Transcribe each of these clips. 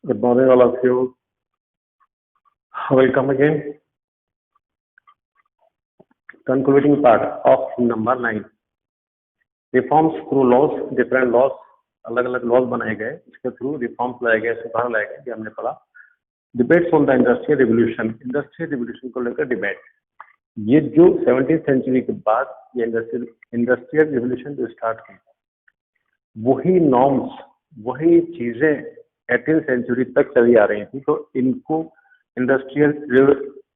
Good morning, all of you. Welcome again. Concluding part of number 9. Reforms through laws, different laws, अलग अलग laws बनाए गए, इसके through reforms लाए गए, सुधार लाए गए, ये हमने पढ़ा. Debates on the industrial revolution को लेकर डिबेट. ये जो 17th सेंचुरी के बाद ये इंडस्ट्रियल रिवोल्यूशन जो स्टार्ट की, वही नॉर्म्स, वही चीजें 18th सेंचुरी तक चली आ रही थी. तो इनको इंडस्ट्रियल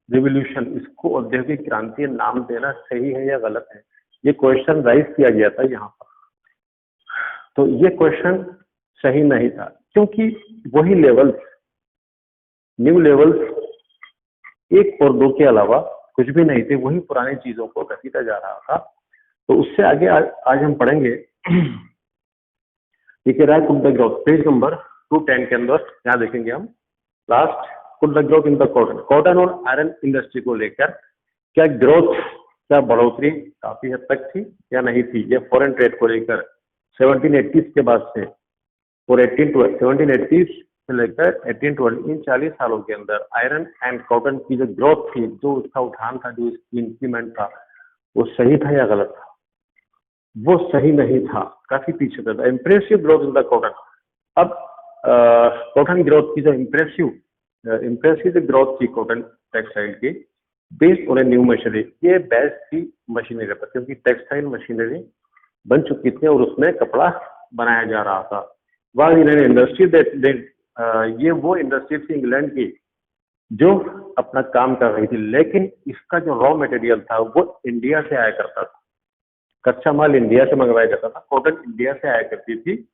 रिवोल्यूशन, इसको औद्योगिक क्रांति नाम देना सही है या गलत है, ये क्वेश्चन राइज किया गया था यहाँ पर. तो ये क्वेश्चन सही नहीं था, क्योंकि वही लेवल्स, न्यू लेवल्स 1 और 2 के अलावा कुछ भी नहीं थे, वही पुरानी चीजों को घसीटा जा रहा था. तो उससे आगे आज हम पढ़ेंगे. देखिए, right could the growth, page number 210 के अंदर यहाँ देखेंगे हम last. Could the growth in the cotton और आयरन इंडस्ट्री को लेकर क्या ग्रोथ, क्या बढ़ोतरी काफी हद तक थी या नहीं थी. ये फॉरेन ट्रेड को लेकर 1780 के बाद से और 1780 से लेकर 1820 इन 40 सालों के अंदर आयरन एंड कॉटन की जो ग्रोथ थी, जो उसका उठान था, जो इसकी इंक्रीमेंट था, वो सही था या गलत था. वो सही नहीं था, काफी पीछे था. Impressive growth in the cotton. अब कॉटन ग्रोथ की जो इम्प्रेसिव ग्रोथ थी कॉटन टेक्सटाइल की, based on a new machinery. ये बेस्ड थी मशीनरी पर, क्योंकि टेक्सटाइल मशीनरी बन चुकी थी और उसमें कपड़ा बनाया जा रहा था. वह इंडस्ट्री ये वो इंडस्ट्री थी इंग्लैंड की जो अपना काम कर रही थी, लेकिन इसका जो रॉ मटेरियल था वो इंडिया से आया करता था. कच्चा माल इंडिया से मंगवाया जाता था, कॉटन इंडिया से आया करती थी.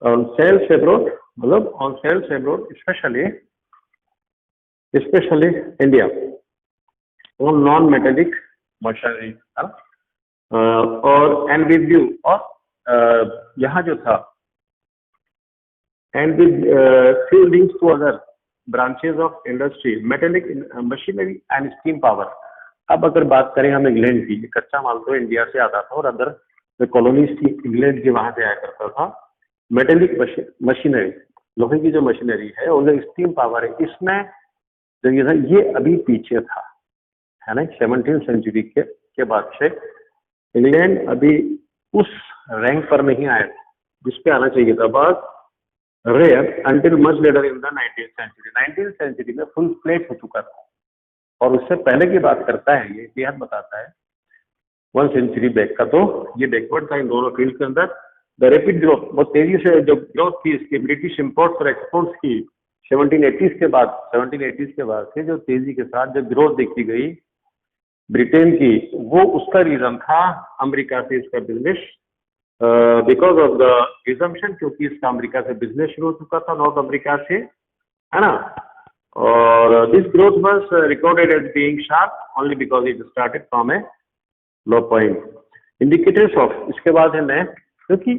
ऑन सेल्स एब्रोड, मतलब on sales abroad, specially India, on non metallic machinery. और एंड विद व्यू, और यहाँ जो था and with few links to other branches of industry, metallic machinery and steam power. अब अगर बात करें हम इंग्लैंड की, कच्चा माल तो इंडिया से आता था और अदर जो कॉलोनीज थी इंग्लैंड की, वहां से आया करता था. मेटेलिक मशीनरी, लोहे की जो मशीनरी है और जो स्टीम पावर है, इसमें जो ये था, ये अभी पीछे था, है ना. 17th सेंचुरी के बाद से इंग्लैंड अभी उस रैंक पर नहीं आया जिस पे आना चाहिए था. But rare until much later in the 19th century. 19th century में फुल फ्लेज हो चुका था. और उससे पहले की बात करता है, ये इतिहास बताता है 1 सेंचुरी बैक का, तो ये बैकवर्ड था इन दोनों फील्ड के अंदर. द रैपिड ग्रोथ, बहुत तेजी से जो ग्रोथ थी इसकी ब्रिटिश इम्पोर्ट्स और एक्सपोर्ट्स की 1780 के बाद से जो तेजी के साथ जो ग्रोथ देखी गई ब्रिटेन की, वो उसका रीजन था अमेरिका से इसका business, because of the resumption, क्योंकि इसका अमेरिका से बिजनेस शुरू हो चुका था, नॉर्थ अमेरिका से, है ना. और this growth was recorded as being sharp only because it started from a low point. Indicators of, इसके बाद है मैं, क्योंकि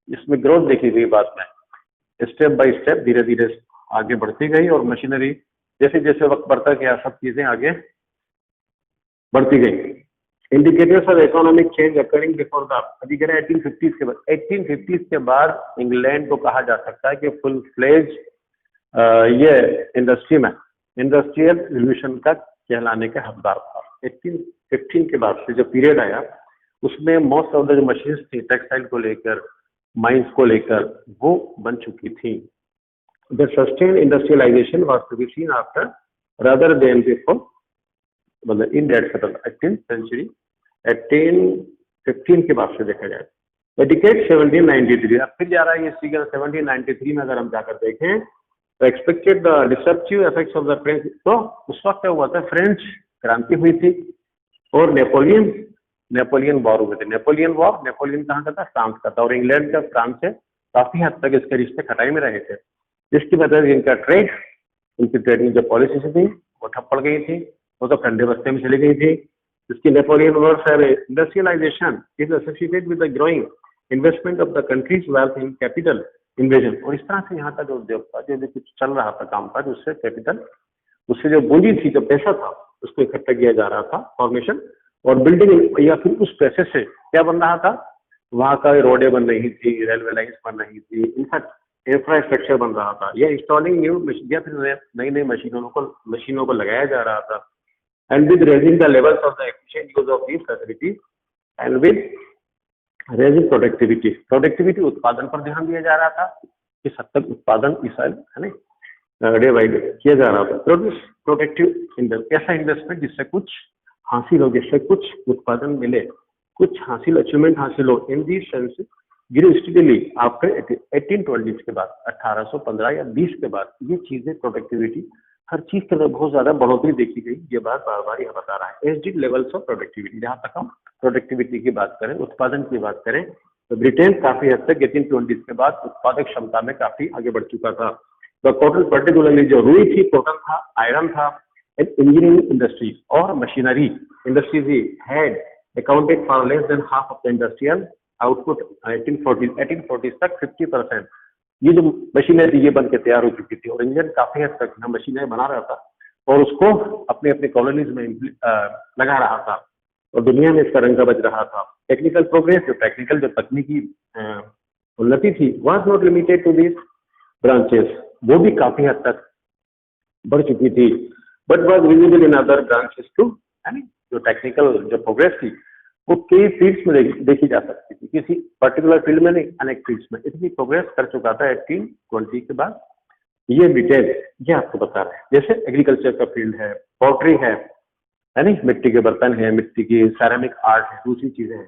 इसमें ग्रोथ देखी गई बाद में, स्टेप बाय स्टेप धीरे धीरे आगे बढ़ती गई और मशीनरी जैसे जैसे वक्त बढ़ता गया सब चीजें आगे बढ़ती गई. Indicators of economic change occurring before the, अभी कह रहे हैं 1850 के बाद. 1850 के बाद इंग्लैंड को कहा जा सकता है कि फुल फ्लेज ये इंडस्ट्री में इंडस्ट्रियल रिवोल्यूशन का कहलाने का हकदार था. 1815 के बाद से जो पीरियड आया, उसमें मोस्ट ऑफ द जो मशीन्स थी टेक्सटाइल को लेकर, माइंस को लेकर, वो बन चुकी थी. The sustain industrialisation was to be seen after rather than before, मतलब in date settle 18th century. 1815 के बाद से देखा जाए. डिकेड 1793, अब फिर जा रहा है ये फिगर 1793 में. अगर हम जाकर देखें तो expected the disruptive effects of the French, तो उस वक्त क्या हुआ था, फ्रेंच क्रांति हुई थी और नेपोलियन वॉर हुए थे. नेपोलियन कहाँ का था, फ्रांस का था, और इंग्लैंड का फ्रांस से काफी हद तक इसके रिश्ते खटाई में रहे थे. जिसकी वजह से इनका ट्रेड, इनकी ट्रेडिंग जो पॉलिसी थी वो ठप पड़ गई थी, वो तो ठंडे बस्ते में चली गई थी. इसकी Napoleon war industrialisation is associated with the growing investment of the country's wealth in capital invasion. और इस तरह से यहाँ का जो उद्योग था, जो भी कुछ चल रहा था, काम था, उससे कैपिटल, उससे जो पूंजी थी, जो पैसा था, उसको इकट्ठा किया जा रहा था, फॉर्मेशन और बिल्डिंग, या फिर उस पैसे से क्या बन रहा था, वहां का रोडें बन रही थी, रेलवे लाइन्स बन रही थी, इनफैक्ट इंफ्रास्ट्रक्चर बन रहा था, या इंस्टॉलिंग न्यू या फिर नई नई मशीनों को लगाया जा रहा था। And with raising the levels of the efficient use of these facilities and with raising productivity उत्पादन पर ध्यान दिया जा रहा था। इस हद तक उत्पादन इस साल है ना डे बाई डे किया जा रहा था। प्रोडक्टिव ऐसा इन्वेस्टमेंट जिससे कुछ हासिल हो, जिससे कुछ उत्पादन मिले, कुछ हासिल अचीवमेंट हासिल हो। इन the sense grow steadily after 1820 के बाद, 1815 या 20 के बाद ये चीजें प्रोडक्टिविटी हर चीज के अंदर बहुत ज्यादा बढ़ोतरी देखी गई। ये बात बार बार यहाँ बता रहा है। एसडी लेवल्स ऑफ प्रोडक्टिविटी, जहां तक हम प्रोडक्टिविटी की बात करें, उत्पादन की बात करें, तो ब्रिटेन काफी हद तक 1820 के बाद उत्पादक क्षमता में काफी आगे बढ़ चुका था। तो कॉटन पर्टिकुलरली जो रुई थी, कॉटन था, आयरन था, इंजीनियरिंग इंडस्ट्रीज और machinery industries he had accounted for less than half of the industrial output 1840 तक 50%। ये जो मशीनें थी ये बन के तैयार हो चुकी थी, और इंग्लैंड काफी हद तक मशीनें बना रहा था और उसको अपने अपने कॉलोनीज में लगा रहा था, और दुनिया में इसका रंग बज रहा था। टेक्निकल प्रोग्रेस, जो तकनीकी उन्नति थी, was not limited to this branches, वो भी काफी हद तक बढ़ चुकी थी, but was visible in other branches too. यानी जो टेक्निकल जो प्रोग्रेस थी वो कई फील्ड्स में देखी जा सकती थी, किसी पर्टिकुलर फील्ड में नहीं, अनेक फील्ड्स में इतनी प्रोग्रेस कर चुका था 1820 के बाद। ये डिटेल ये आपको बता रहे हैं। जैसे एग्रीकल्चर का फील्ड है, पोल्ट्री है नहीं, मिट्टी के बर्तन है, मिट्टी की सैरामिक आर्ट है, दूसरी चीजें हैं।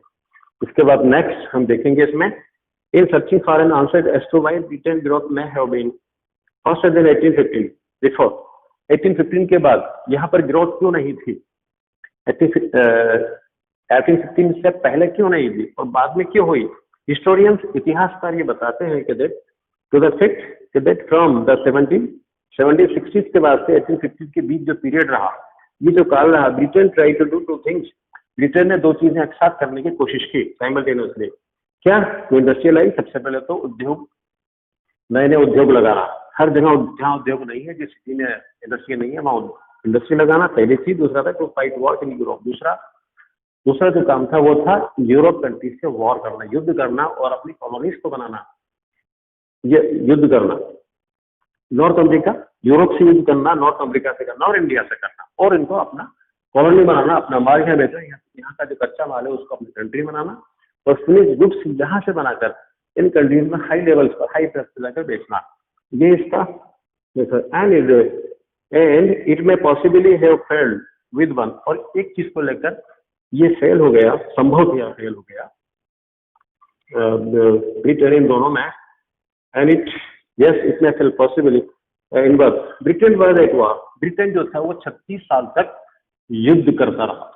इसके बाद नेक्स्ट हम देखेंगे इसमें, in searching for an answer as to why Britain growth may have been faster than 1815 before. 1815 के बाद यहाँ पर ग्रोथ क्यों नहीं थी, 1815 से पहले क्यों नहीं थी और बाद में क्यों हुई। हिस्टोरियंस, इतिहासकार ये बताते हैं कि to the fact that from the 1760s के बाद से 1850 के बीच जो पीरियड रहा, ये जो काल रहा, Britain try to do two things. Britain ने दो चीजें एक साथ करने की कोशिश की साइमल्टेनियसली। क्या? तो इंडस्ट्रियलाइज, सबसे पहले तो उद्योग, नए नए उद्योग लगाना। हर जगह जहाँ उद्योग नहीं है, जिस सिटी में इंडस्ट्री नहीं है, वहाँ इंडस्ट्री लगाना पहली चीज। दूसरा था to fight war in Europe. दूसरा जो काम था वो था यूरोप कंट्रीज से वॉर करना, युद्ध करना और अपनी कॉलोनीज को बनाना। ये युद्ध करना, नॉर्थ अमेरिका, यूरोप से युद्ध करना, नॉर्थ अमेरिका से करना और इंडिया से करना, और इनको अपना कॉलोनी बनाना, अपना माल यहाँ बेचना, यहाँ का जो कच्चा माल है उसको अपनी कंट्री बनाना, और फिनिश गुड्स यहाँ से बनाकर इन कंट्रीज में हाई लेवल्स पर, हाई प्राइस पर जाकर बेचना। ये इसका एंड इट में possibly have failed with one. और एक चीज को लेकर ये फेल हो गया, संभव था फेल हो गया ब्रिटेन इन दोनों में। एंड इट में fail possibly in but Britain was at war. Britain जो था वो 36 साल तक युद्ध करता रहा।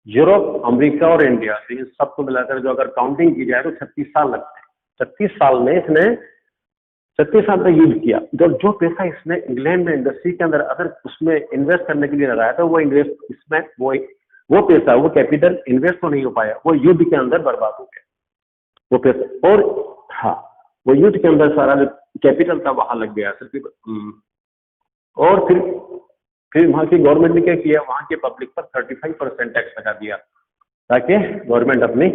यूरोप, अमेरिका और इंडिया, इन सबको मिलाकर जो अगर काउंटिंग की जाए तो 36 साल लगते हैं। 36 साल में इसने 36 साल तक युद्ध किया। जब जो पैसा इसने इंग्लैंड में इंडस्ट्री के अंदर अगर उसमें इन्वेस्ट करने के लिए लगाया था, वो इन्वेस्ट इसमें वो पैसा, वो कैपिटल इन्वेस्ट तो नहीं हो पाया, वो युद्ध के अंदर बर्बाद हो गया वो पैसा। और हाँ, वो युद्ध के अंदर सारा जो कैपिटल था वहां लग गया। और फिर वहां की गवर्नमेंट ने क्या किया, वहां के पब्लिक पर 35% टैक्स लगा दिया ताकि गवर्नमेंट अपनी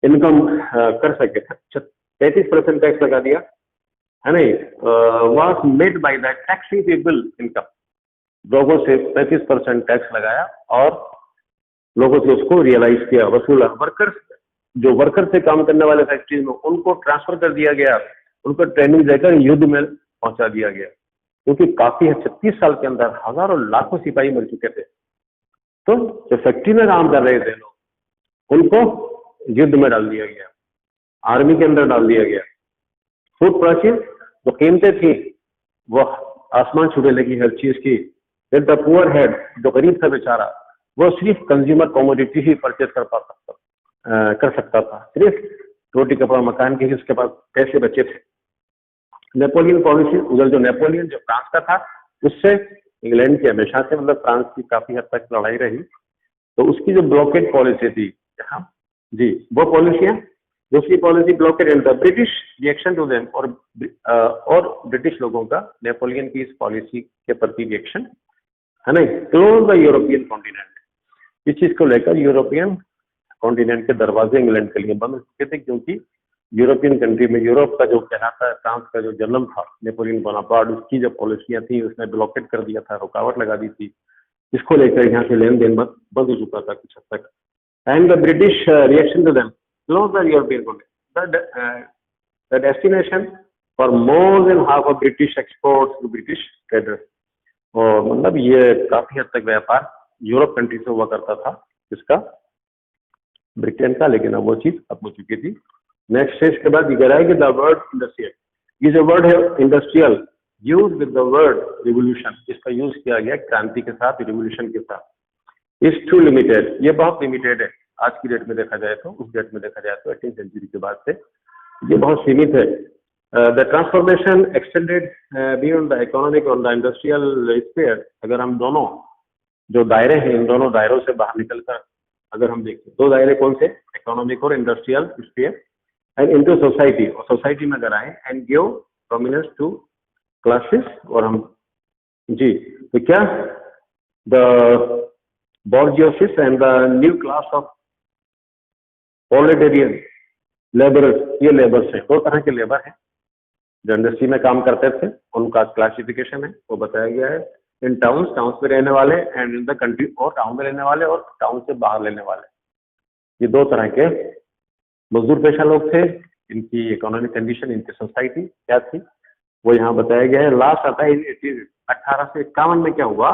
इनकम कर सके। 33% टैक्स लगा दिया, है नहीं, was made by the taxing people income. लोगों से 35% टैक्स लगाया और लोगों से उसको रियलाइज किया, वसूला। वर्कर से काम करने वाले फैक्ट्रीज में उनको ट्रांसफर कर दिया गया, उनको ट्रेनिंग देकर युद्ध में पहुंचा दिया गया, क्योंकि काफी 36 साल के अंदर हजारों लाखों सिपाही मर चुके थे। तो जो फैक्ट्री में काम कर रहे थे लोग, उनको युद्ध में डाल दिया गया, आर्मी के अंदर डाल दिया गया। फूड प्राइसेस जो कीमतें थी वो आसमान छूने लगी हर चीज की। द पुअर हेड, जो गरीब था बेचारा, वो सिर्फ कंज्यूमर कमोडिटी ही परचेज कर सकता था, सिर्फ रोटी कपड़ा मकान के ही उसके पास पैसे बचे थे। नेपोलियन पॉलिसी, उधर जो नेपोलियन जो फ्रांस का था, उससे इंग्लैंड की हमेशा से मतलब फ्रांस की काफी हद तक लड़ाई रही। तो उसकी जो ब्लॉकेड पॉलिसी थी, हाँ जी, वो पॉलिसियां, दूसरी policy blockade and the British reaction to them, और ब्रिटिश लोगों का नेपोलियन की इस पॉलिसी के प्रति रिएक्शन, है ना, क्लोज द यूरोपियन कॉन्टिनेंट। इस चीज को लेकर यूरोपियन कॉन्टिनेंट के दरवाजे इंग्लैंड के लिए बंद हो चुके थे, क्योंकि यूरोपियन कंट्री में, यूरोप का जो कहलाता है फ्रांस का जो जन्म था नेपोलियन बोनापार्ट, उसकी जो पॉलिसियां थी उसने ब्लॉकेट कर दिया था, रुकावट लगा दी थी। इसको लेकर यहाँ से लेन देन बंद हो चुका था कुछ हद तक। And the British reaction to them close the European country, the destination for more than half of British exports to British traders. और मतलब ये काफी हद तक व्यापार यूरोप कंट्री से हुआ करता था, इसका ब्रिटेन का, लेकिन अब वो चीज खत्म हो चुकी थी। नेक्स्ट स्टेज के बाद ये कह रहा है कि द वर्ड इंडस्ट्रियल, ये जो वर्ड है industrial use with the word revolution, इसका यूज किया गया क्रांति के साथ, रिवोल्यूशन के साथ। इज टू लिमिटेड, ये बहुत लिमिटेड है आज की डेट में देखा जाए तो, उस डेट में देखा जाए तो 18th सेंचुरी के बाद से ये बहुत सीमित है। The transformation extended beyond the economic और द इंडस्ट्रियल स्फीयर। अगर हम दोनों जो दायरे हैं, इन दोनों दायरों से बाहर निकलकर अगर हम देखें, दो दायरे कौन से, इकोनॉमिक और industrial sphere, and into society, और सोसाइटी में अगर आए and give prominence to classes, और हम जी तो क्या the bourgeoisie and the new class of proletarian labourers. ये लेबर्स हैं, दो तरह के लेबर हैं जो इंडस्ट्री में काम करते थे, उनका क्लासिफिकेशन है वो बताया गया है। इन टाउन्स, टाउन्स में रहने वाले, एंड इन द कंट्री, और टाउन में रहने वाले और टाउन से बाहर रहने वाले, ये दो तरह के मजदूर पेशा लोग थे। इनकी इकोनॉमिक कंडीशन, इनकी सोसाइटी क्या थी वो यहाँ बताया गया है। लास्ट आता है 1851 में क्या हुआ,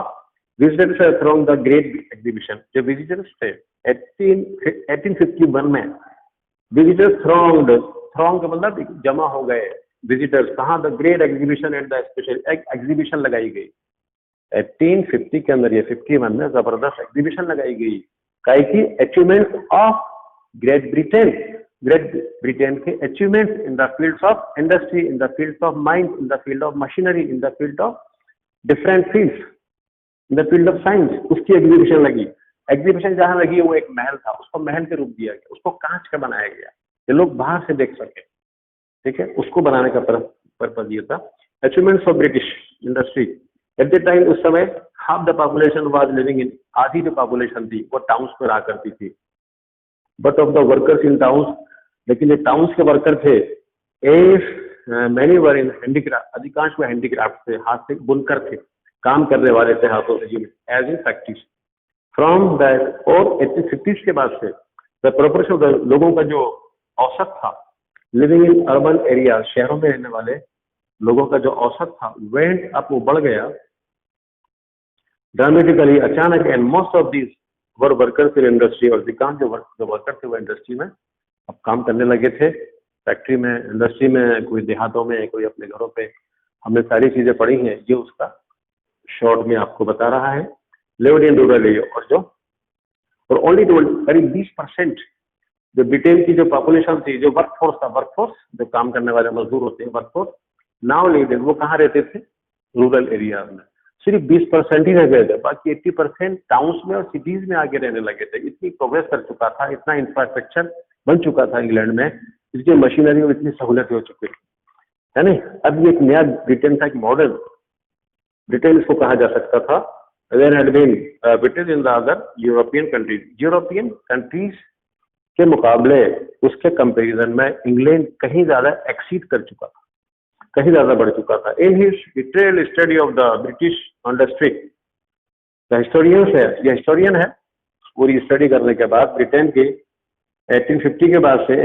visitors from the great exhibition. जो विजिटर्स थे 1851 में, विजिटर्स थ्रॉन्ग का मतलब जमा हो गए विजिटर्स, कहाँ, the great exhibition and the special, एक एग्जीबिशन लगाई गई 1850 के अंदर, ये 51 में जबरदस्त एग्जीबिशन लगाई गई, काहे की achievements of Great Britain, Great Britain के achievements in the fields of industry, in the fields of mines, in the field of machinery, in the field of different fields, in the field of science, उसकी exhibition लगी। Exhibition जहां लगी वो एक महल था, उसको महल के रूप दिया गया, उसको कांच का बनाया गया, ये लोग बाहर से देख सके, ठीक है, उसको बनाने का पर्पज ये था। Achievements of British industry at the time, उस समय half the population was living in, आधी जो पॉपुलेशन थी वो टाउन्स पर रहा करती थी, but of the workers in towns, लेकिन जो टाउन्स के वर्कर थे, मैनी वर इन हैंडीक्राफ्ट, अधिकांश में हैंडीक्राफ्ट थे, हाथ से बुनकर थे, काम करने वाले थे हाथों से, as in factories. From that, और 1850 के बाद से द प्रोपोर्शन ऑफ द लोगों का जो औसत था, लिविंग इन अर्बन एरिया, शहरों में रहने वाले लोगों का जो औसत था, वेंट अप, वो बढ़ गया ड्रामेटिकली, अचानक। And most of these were workers in industry, और अधिकांश जो वर्कर थे वो इंडस्ट्री में अब काम करने लगे थे, फैक्ट्री में, इंडस्ट्री में, कोई देहातों में, कोई अपने घरों पे। हमने सारी चीजें पढ़ी हैं, ये उसका शॉर्ट में आपको बता रहा है। लिव्ड इन रूरल एरिया, और ओनली करीब 20% जो ब्रिटेन की जो पॉपुलेशन थी, जो वर्कफोर्स था, वर्कफोर्स जो काम करने वाले मजदूर होते हैं, वर्कफोर्स, नाउ लिव्ड इन, वो कहाँ रहते थे, रूरल एरिया में। सिर्फ 20% ही रह गए थे, बाकी 80% टाउन्स में और सिटीज में आगे रहने लगे थे। इतनी प्रोग्रेस कर चुका था, इतना इंफ्रास्ट्रक्चर बन चुका था इंग्लैंड में, इसकी मशीनरी में इतनी सहूलत हो चुकी है नहीं। अब ये एक नया ब्रिटेन था, एक मॉडर्न ब्रिटेन इसको कहा जा सकता था। There had been Britain in the other European countries, European countries के मुकाबले, उसके कंपैरिजन में इंग्लैंड कहीं ज्यादा एक्सीड कर चुका था, कहीं ज्यादा बढ़ चुका था। In his detailed study of the British industry, the historians है, ये हिस्टोरियन है, पूरी स्टडी करने के बाद ब्रिटेन की 1850 के बाद से,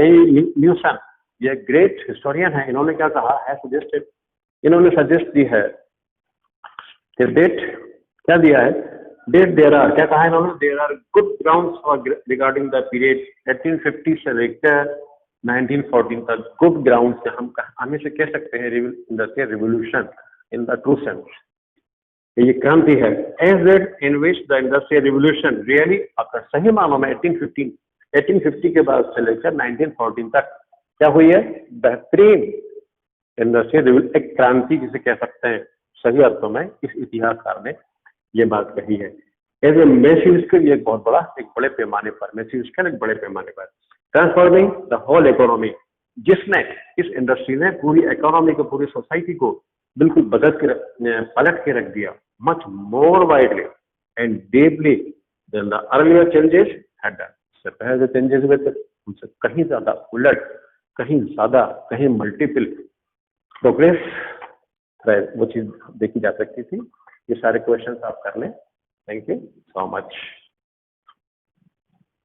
न्यूसन, ये ग्रेट हिस्टोरियन है, इन्होंने क्या कहा है, सजेस्टेड, इन्होंने सजेस्ट दी है कि डेट क्या दिया है, डेट देयर आर, क्या कहा इन्होंने, there are good grounds for regarding the period 1850 से लेकर 1914 तक, गुड ग्राउंड से हम इसे कह सकते हैं industrial revolution in the true sense, ये क्रांति है। As that in which the industrial revolution really occur, सही मानों में 1850 के बाद से लेकर 1914 तक क्या हुई है, बेहतरीन इंडस्ट्रियल एक क्रांति जिसे कह सकते हैं सही अर्थों में, इस इतिहासकार ने ये बात कही है। एज ए मैसिव स्केल, ये बहुत बड़ा, एक बड़े पैमाने पर, मैसिव स्केल एक बड़े पैमाने पर, ट्रांसफॉर्मिंग द होल इकोनॉमी, जिसने, इस इंडस्ट्री ने पूरी इकोनॉमी को, पूरी सोसाइटी को बिल्कुल पलट के रख दिया, much more widely and deeply than the earlier changes had done. इससे पहले जो चेंजेस हुए थे उनसे कहीं ज्यादा उलट कहीं ज्यादा, कहीं मल्टीपल प्रोग्रेस वो चीज देखी जा सकती थी। ये सारे क्वेश्चंस आप कर लें। Thank you so much.